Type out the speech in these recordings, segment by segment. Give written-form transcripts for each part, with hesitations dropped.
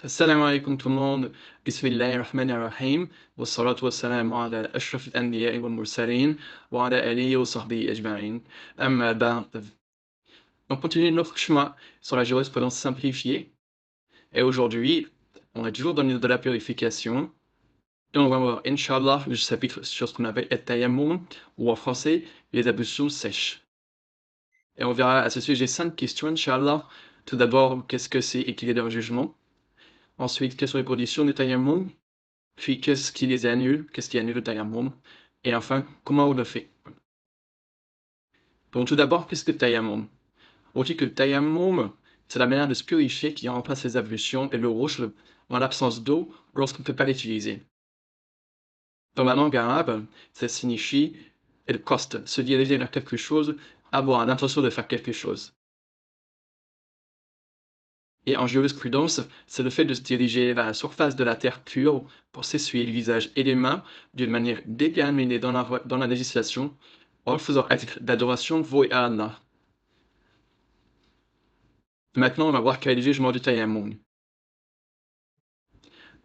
السلام عليكم tout le monde. بسم الله الرحمن الرحيم والصلاة والسلام على أشرف الأنبياء والمرسلين وعلى آله وصحبه أجمعين. أما بعد. On continue notre chemin sur la jurisprudence simplifiée. Et aujourd'hui, on est toujours dans le niveau de la purification. Et on va voir, Inch'Allah, le chapitre sur ce qu'on appelle At-Tayammum, ou en français, les ablutions sèches. Et on verra à ce sujet 5 questions, Inch'Allah. Tout d'abord, qu'est-ce que c'est et quel est leur jugement? Ensuite, quelles sont les conditions du tayammum? Puis, qu'est-ce qui les annule? Qu'est-ce qui annule le tayammum? Et enfin, comment on le fait? Donc, tout d'abord, qu'est-ce que le tayammum? On dit que le tayammum, c'est la manière de se purifier qui remplace les ablutions et le rouge en l'absence d'eau lorsqu'on ne peut pas l'utiliser. Dans la langue arabe, ça signifie el qasd, se diriger vers quelque chose, avoir l'intention de faire quelque chose. Et en jurisprudence, c'est le fait de se diriger vers la surface de la terre pure pour s'essuyer le visage et les mains d'une manière déterminée dans la législation, en le faisant à titre d'adoration voué à Allah. Maintenant, on va voir quel est le jugement du tayammum.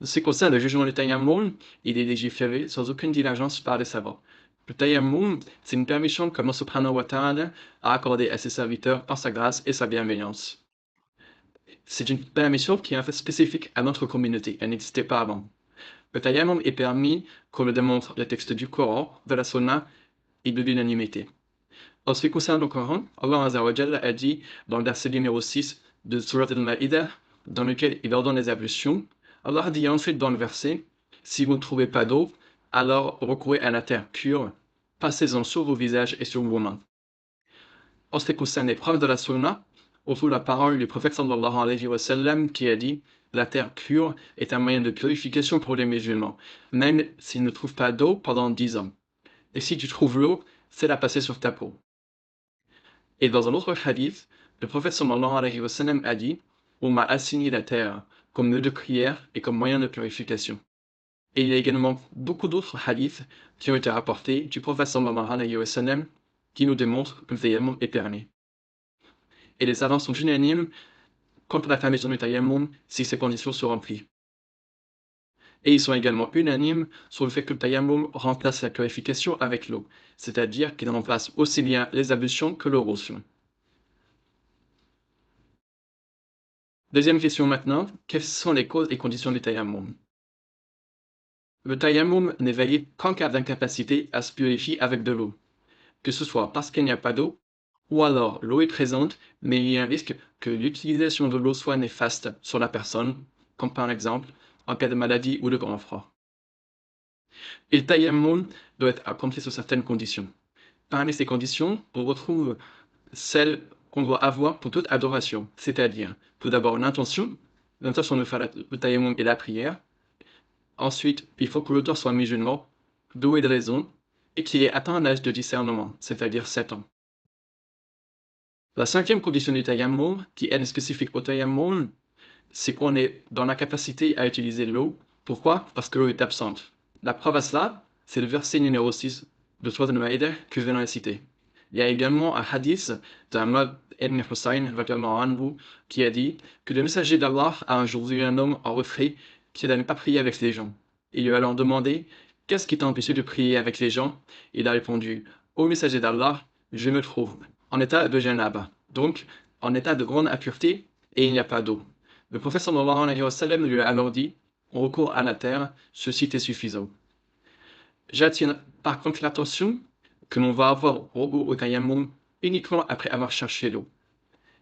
En ce qui concerne le jugement du tayammum, il est légiféré sans aucune divergence par les savants. Le tayammum, c'est une permission que Allah subhanahu wa ta'ala a accordée à ses serviteurs par sa grâce et sa bienveillance. C'est une permission qui est en fait spécifique à notre communauté, elle n'existait pas avant. Le tayammum est permis, comme le démontre le texte du Coran, de la Sunna et de l'unanimité. En ce qui concerne le Coran, Allah Azza wa Jalla a dit dans le verset numéro 6 de Surat al-Ma'idah, dans lequel il ordonne les ablutions, Allah dit ensuite dans le verset, si vous ne trouvez pas d'eau, alors recourez à la terre pure, passez-en sur vos visages et sur vos mains. En ce qui concerne les preuves de la Sunna, on trouve la parole du prophète sallallahu alayhi wa sallam qui a dit la terre pure est un moyen de purification pour les musulmans, même s'ils ne trouvent pas d'eau pendant 10 ans. Et si tu trouves l'eau, c'est la passer sur ta peau. Et dans un autre hadith, le prophète sallallahu alayhi wa sallam a dit on m'a assigné la terre comme lieu de prière et comme moyen de purification. Et il y a également beaucoup d'autres hadiths qui ont été rapportés du prophète sallallahu alayhi wa sallam qui nous démontrent que le tayammum est permis. Et les savants sont unanimes quant à la permission du tayammum si ces conditions sont remplies. Et ils sont également unanimes sur le fait que le tayammum remplace la purification avec l'eau, c'est-à-dire qu'il remplace aussi bien les ablutions que le ghusl. Deuxième question maintenant, quelles sont les causes et conditions du tayammum? Le tayammum n'est valide qu'en cas d'incapacité à se purifier avec de l'eau, que ce soit parce qu'il n'y a pas d'eau, ou alors l'eau est présente, mais il y a un risque que l'utilisation de l'eau soit néfaste sur la personne, comme par exemple en cas de maladie ou de grand froid. Et le tayammum doit être accompli sous certaines conditions. Parmi ces conditions, on retrouve celles qu'on doit avoir pour toute adoration, c'est-à-dire tout d'abord l'intention de faire le tayammum et la prière. Ensuite, il faut que l'auteur soit musulman, doué de raison, et qu'il ait atteint l'âge de discernement, c'est-à-dire 7 ans. La cinquième condition du tayammum, qui est spécifique au tayammum, c'est qu'on est dans la capacité à utiliser l'eau. Pourquoi? Parce que l'eau est absente. La preuve à cela, c'est le verset numéro 6 de Surat al-Ma'idah que je viens de citer. Il y a également un hadith d'Ahmad ibn Hussein qui a dit que le messager d'Allah a un jour vu un homme en retrait qui n'allait pas prier avec les gens. Il lui a alors demandé qu'est-ce qui t'a empêché de prier avec les gens? Il a répondu ô messager d'Allah, je me trouve en état de janaba, donc en état de grande impureté et il n'y a pas d'eau. Le prophète sallallahu alayhi wa sallam lui a alors dit on recourt à la terre, ceci est suffisant. J'attire par contre l'attention que l'on va avoir recours au tayammum uniquement après avoir cherché l'eau.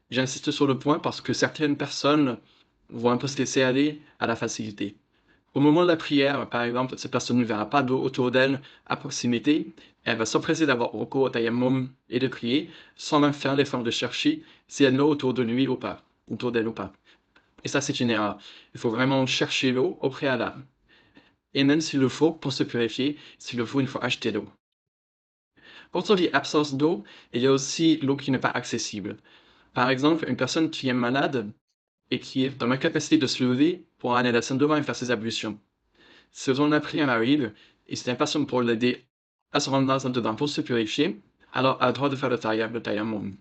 J'insiste sur le point parce que certaines personnes vont un peu se laisser aller à la facilité. Au moment de la prière, par exemple, cette personne ne verra pas d'eau autour d'elle à proximité, elle va s'empresser d'avoir recours au tayammum et de prier sans même faire l'effort de chercher si elle a l'eau autour de lui ou pas, autour d'elle ou pas. Et ça, c'est une erreur. Il faut vraiment chercher l'eau au préalable. Et même s'il le faut, pour se purifier, s'il le faut, il faut acheter l'eau. Quand on dit absence d'eau, il y a aussi l'eau qui n'est pas accessible. Par exemple, une personne qui est malade et qui est dans l'incapacité de se lever pour aller à la salle de bain et faire ses ablutions. Si on a pris un arrive et c'est une personne pour l'aider à se rendre dans la salle de bain pour se purifier, alors elle a le droit de faire le tayammum.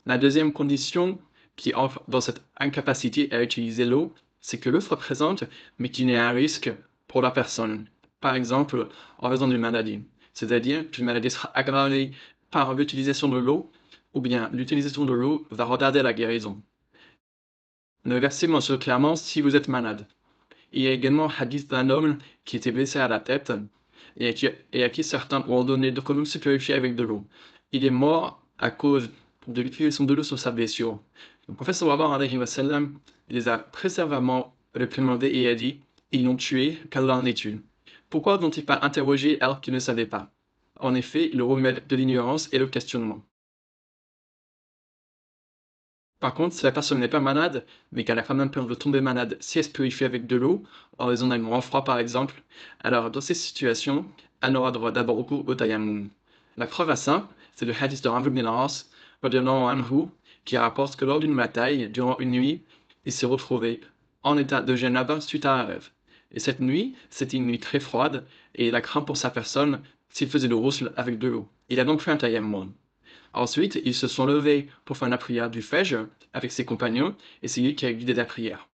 La deuxième condition qui offre dans cette incapacité à utiliser l'eau, c'est que l'eau se représente, mais qu'il y a un risque pour la personne. Par exemple, en raison d'une maladie. C'est-à-dire qu'une maladie sera aggravée par l'utilisation de l'eau, ou bien l'utilisation de l'eau va retarder la guérison. Le verset mentionne clairement si vous êtes malade. Il y a également un hadith d'un homme qui était blessé à la tête et à qui certains ont ordonné de quand même se purifier avec de l'eau. Il est mort à cause de l'utilisation de l'eau sur sa blessure. Le prophète sallallahu alayhi wa sallam les a très sévèrement réprimandés et a dit ils l'ont tué, qu'Allah en ait tué. Pourquoi n'ont-ils pas interrogé alors qu'ils ne savaient pas? En effet, le remède de l'ignorance est le questionnement. Par contre, si la personne n'est pas malade, mais qu'elle a quand même peur de tomber malade si elle se purifie avec de l'eau, en raison d'un grand froid par exemple, alors dans ces situations, elle aura droit d'abord recours au tayammum. La preuve à ça, c'est le hadith de Amr ibn al-As, radiallahu anhu, qui rapporte que lors d'une bataille, durant une nuit, il s'est retrouvé en état de janaba suite à un rêve. Et cette nuit, c'était une nuit très froide, et il a craint pour sa personne s'il faisait le ghusl avec de l'eau. Il a donc fait un tayammum. Ensuite, ils se sont levés pour faire la prière du Fajr avec ses compagnons, et c'est lui qui a guidé la prière.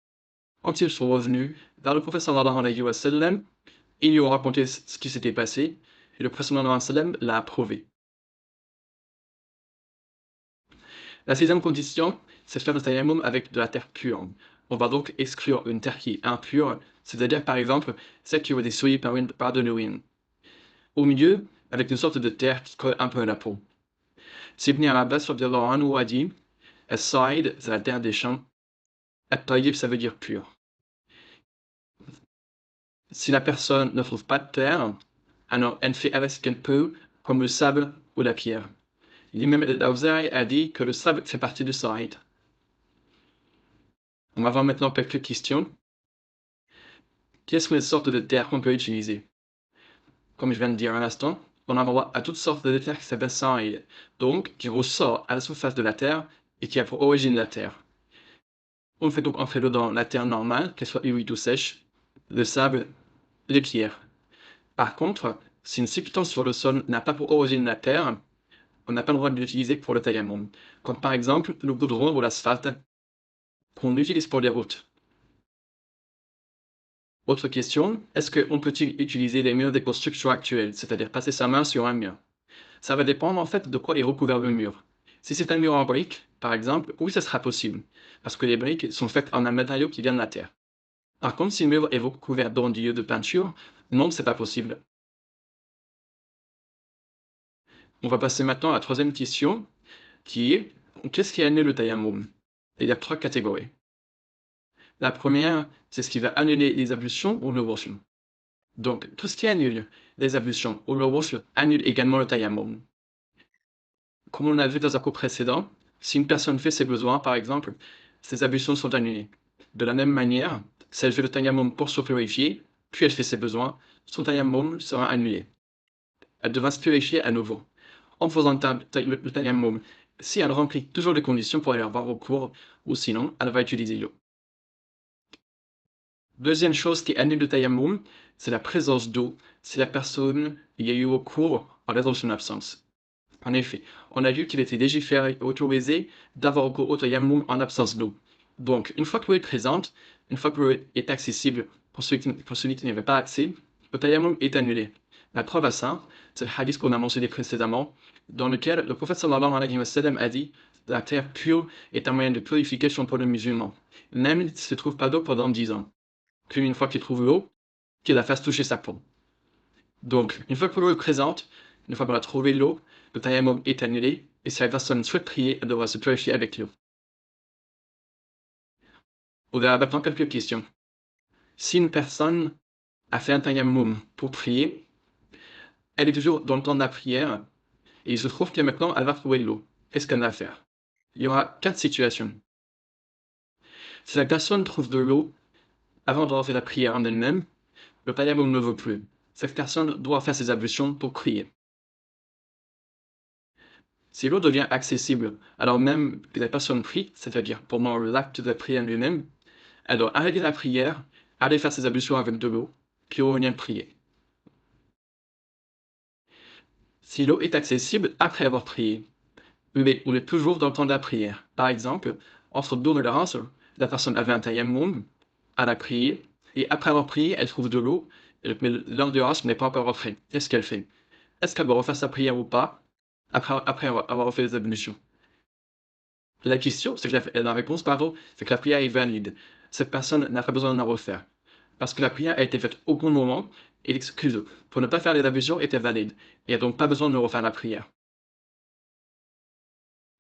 Quand ils sont revenus vers le prophète sallallahu alayhi wa sallam, ils lui ont raconté ce qui s'était passé, et le prophète sallallahu alayhi wa sallam l'a approuvé. La sixième condition, c'est de faire le tayammum avec de la terre pure. On va donc exclure une terre qui est impure, c'est-à-dire par exemple celle qui a été souillée par de l'urine. Au milieu, avec une sorte de terre qui colle un peu à la peau. Ibn Abbas radiallahu anhu a dit As-Sa'id, c'est la terre des champs. At-Tayyib, ça veut dire pur. Si la personne ne trouve pas de terre, alors elle fait avec ce qu'elle peut, comme le sable ou la pierre. L'imam al-Awza'i a dit que le sable fait partie du Sa'id. On va voir maintenant quelques questions. Quelles sont les sortes de terre qu'on peut utiliser? Comme je viens de dire à l'instant, on a droit à toutes sortes de terre qui s'appellent Sa'id, donc qui ressort à la surface de la terre et qui a pour origine la terre. On fait donc entrer dedans la terre normale, qu'elle soit humide ou sèche, le sable, les pierres. Par contre, si une substance sur le sol n'a pas pour origine la terre, on n'a pas le droit de l'utiliser pour le tayammum, comme par exemple le goudron ou l'asphalte qu'on utilise pour les routes. Autre question, est-ce qu'on peut utiliser les murs des constructions actuelles, c'est-à-dire passer sa main sur un mur? Ça va dépendre en fait de quoi est recouvert le mur. Si c'est un mur en briques, par exemple, oui, ça sera possible, parce que les briques sont faites en un matériau qui vient de la terre. Par contre, si le mur est recouvert d'ondulés de peinture, non, c'est pas possible. On va passer maintenant à la troisième question, qui est qu'est-ce qui annule le tayammum? Il y a trois catégories. La première, c'est ce qui va annuler les ablutions ou le ghusl. Donc, tout ce qui annule les ablutions ou le ghusl annule également le tayammum. Comme on l'a vu dans un cours précédent, si une personne fait ses besoins, par exemple, ses ablutions sont annulées. De la même manière, si elle fait le tayammum pour se purifier, puis elle fait ses besoins, son tayammum sera annulé. Elle devra se purifier à nouveau. En faisant le tayammum, si elle remplit toujours les conditions pour y avoir recours, ou sinon, elle va utiliser l'eau. Deuxième chose qui annule le tayammum, c'est la présence d'eau si la personne y a eu recours en raison de son absence. En effet, on a vu qu'il était légiféré et autorisé d'avoir recours au tayammum en absence d'eau. Donc, une fois que l'eau est présente, une fois que l'eau est accessible pour celui qui n'y avait pas accès, le tayammum est annulé. La preuve à ça, c'est le hadith qu'on a mentionné précédemment, dans lequel le prophète sallallahu alayhi wa sallam a dit la terre pure est un moyen de purification pour le musulman, même s'il ne se trouve pas d'eau pendant 10 ans. Puis une fois qu'il trouve l'eau, qu'il la fasse toucher sa peau. Donc, une fois que l'eau est présente, une fois qu'on a trouvé l'eau, le tayammum est annulé, et si la personne souhaite prier, elle devra se purifier avec l'eau. On a maintenant quelques questions. Si une personne a fait un tayammum pour prier, elle est toujours dans le temps de la prière, et il se trouve que maintenant elle va trouver l'eau. Qu'est-ce qu'elle va faire? Il y aura 4 situations. Si la personne trouve de l'eau avant de faire la prière en elle-même, le tayammum ne vaut plus. Cette personne doit faire ses ablutions pour prier. Si l'eau devient accessible, alors même que la personne prie, c'est-à-dire pendant l'acte de la prière lui-même, elle doit arrêter la prière, aller faire ses ablutions avec de l'eau, puis revenir prier. Si l'eau est accessible après avoir prié, mais on est toujours dans le temps de la prière. Par exemple, entre deux relances, la personne avait un tayammum, elle a prié, et après avoir prié, elle trouve de l'eau, mais l'heure du Asr n'est pas encore rentrée. Qu'est-ce qu'elle fait? Est-ce qu'elle va refaire sa prière ou pas après avoir fait les ablutions? La question, c'est que la réponse, pardon, c'est que la prière est valide. Cette personne n'a pas besoin de la refaire. Parce que la prière a été faite au bon moment et l'excuse pour ne pas faire les ablutions était valide. Et elle n'a donc pas besoin de refaire la prière.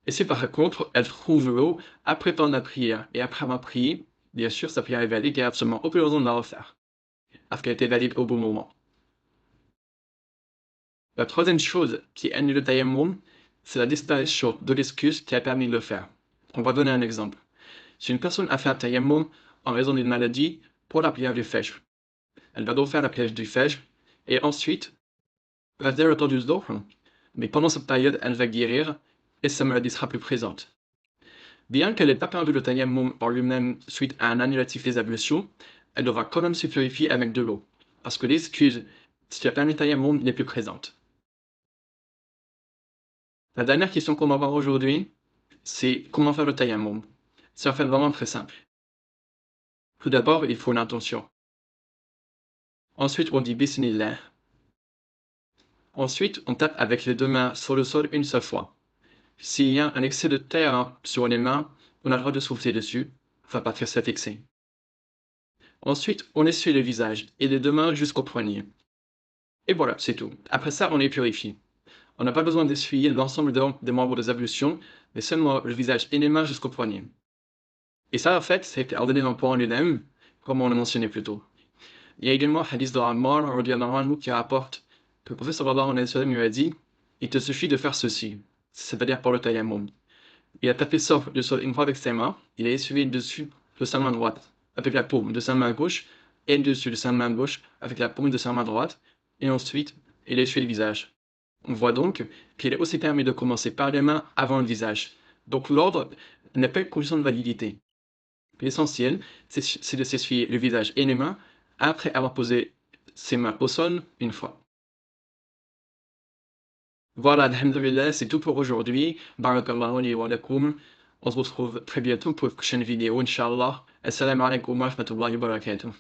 Et si par contre, elle trouve l'eau après pendant la prière et après avoir prié, bien sûr, sa prière est valide et il n'y a absolument aucune raison de la refaire. Parce qu'elle était valide au bon moment. La troisième chose qui annule le tayammum, c'est la disparition de l'excuse qui a permis de le faire. On va donner un exemple. Si une personne a fait un tayammum en raison d'une maladie pour la prière du Fajr, elle va donc faire la prière du Fajr et ensuite va faire le temps du Dhuhr, mais pendant cette période, elle va guérir et sa maladie sera plus présente. Bien qu'elle n'ait pas perdu le tayammum par lui-même suite à un annulatif des ablutions, elle devra quand même se purifier avec de l'eau, parce que l'excuse qui a permis le tayammum n'est plus présente. La dernière question qu'on va voir aujourd'hui, c'est comment faire le tayammum. C'est en fait vraiment très simple. Tout d'abord, il faut une intention. Ensuite, on dit Bismillah. Ensuite, on tape avec les deux mains sur le sol une seule fois. S'il y a un excès de terre sur les mains, on a le droit de souffler dessus, afin pas faire cet excès. Ensuite, on essuie le visage et les deux mains jusqu'au poignet. Et voilà, c'est tout. Après ça, on est purifié. On n'a pas besoin d'essuyer l'ensemble des membres des ablutions, mais seulement le visage et les mains jusqu'au poignet. Et ça, en fait, c'est ordonné dans le Coran lui-même, comme on l'a mentionné plus tôt. Il y a également un hadith de Ammar radhiyallahu anhu qui rapporte que le prophète sallallahu alayhi wa sallam lui a dit « Il te suffit de faire ceci », c'est-à-dire pour le tayammum. Il a tapé sur le sol une fois avec ses mains, il a essuyé dessus de sa main droite avec la paume de sa main gauche et dessus de sa main gauche avec la paume de sa main droite, et ensuite il a essuyé le visage. On voit donc qu'il est aussi permis de commencer par les mains avant le visage. Donc l'ordre n'est pas une condition de validité. L'essentiel, c'est de s'essuyer le visage et les mains après avoir posé ses mains au sol une fois. Voilà, alhamdulillah, c'est tout pour aujourd'hui. Barakallahu li wa lakum. On se retrouve très bientôt pour une prochaine vidéo, Inch'Allah. Assalamu alaikum wa rahmatullahi wa barakatuh.